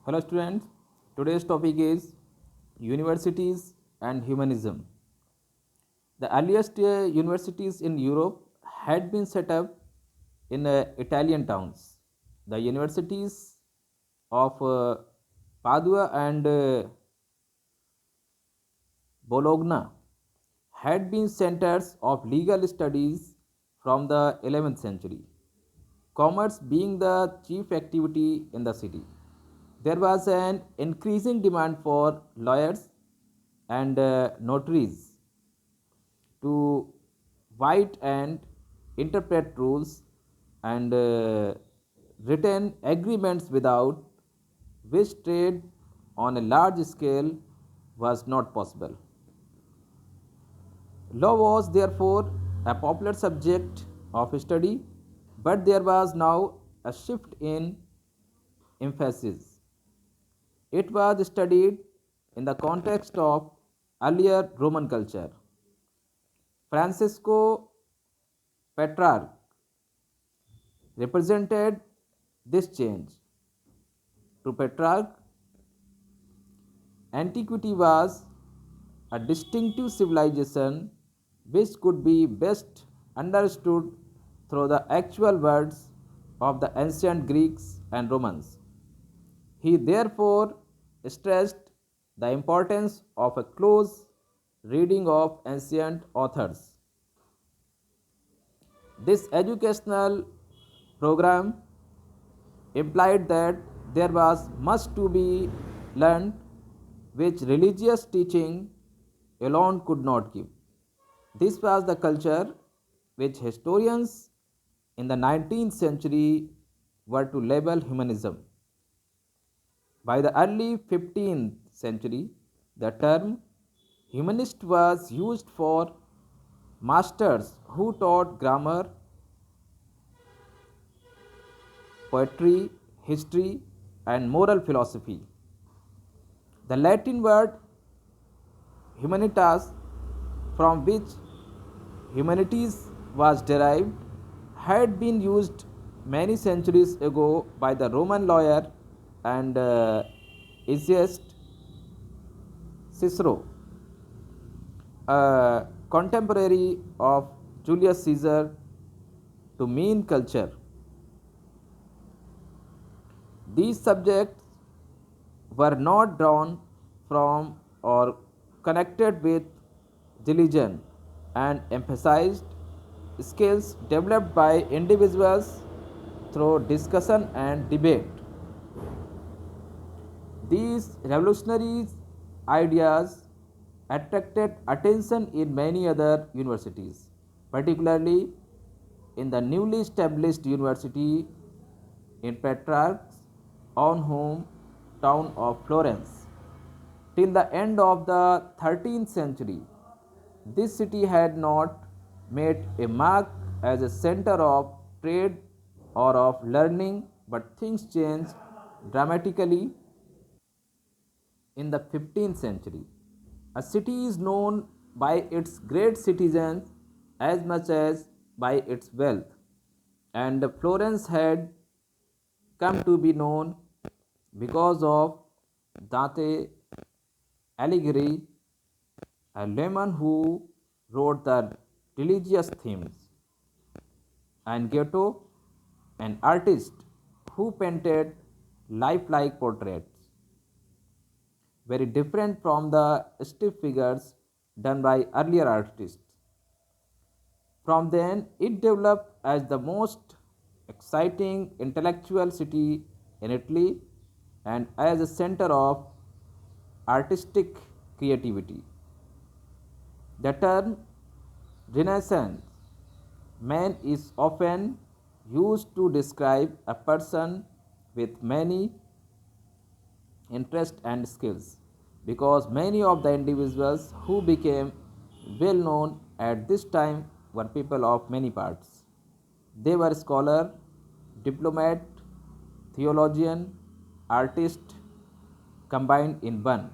Hello students, today's topic is universities and humanism. The earliest universities in Europe had been set up in Italian towns. The universities of Padua and Bologna had been centers of legal studies from the 11th century, commerce being the chief activity in the city. There was an increasing demand for lawyers and notaries to write and interpret rules and written agreements without which trade on a large scale was not possible. Law was therefore a popular subject of study, but there was now a shift in emphasis. It was studied in the context of earlier Roman culture. Francisco Petrarch represented this change. To Petrarch, antiquity was a distinctive civilization which could be best understood through the actual words of the ancient Greeks and Romans. He therefore stressed the importance of a close reading of ancient authors. This educational program implied that there was much to be learned which religious teaching alone could not give. This was the culture which historians in the 19th century were to label humanism. By the early 15th century, the term humanist was used for masters who taught grammar, poetry, history, and moral philosophy. The Latin word humanitas, from which humanities was derived, had been used many centuries ago by the Roman lawyer and essayist Cicero, a contemporary of Julius Caesar, to mean culture. These subjects were not drawn from or connected with religion and emphasized skills developed by individuals through discussion and debate. These revolutionary ideas attracted attention in many other universities, particularly in the newly established university in Petrarch's own hometown of Florence. Till the end of the 13th century, this city had not made a mark as a center of trade or of learning, but things changed dramatically in the 15th century. A city is known by its great citizens as much as by its wealth, and Florence had come to be known because of Dante Alighieri, a layman who wrote the religious themes, and Giotto, an artist who painted lifelike portraits, very different from the stiff figures done by earlier artists. From then, it developed as the most exciting intellectual city in Italy and as a center of artistic creativity. The term Renaissance man is often used to describe a person with many interests and skills because many of the individuals who became well known at this time were people of many parts. They were scholar, diplomat, theologian, artist combined in one.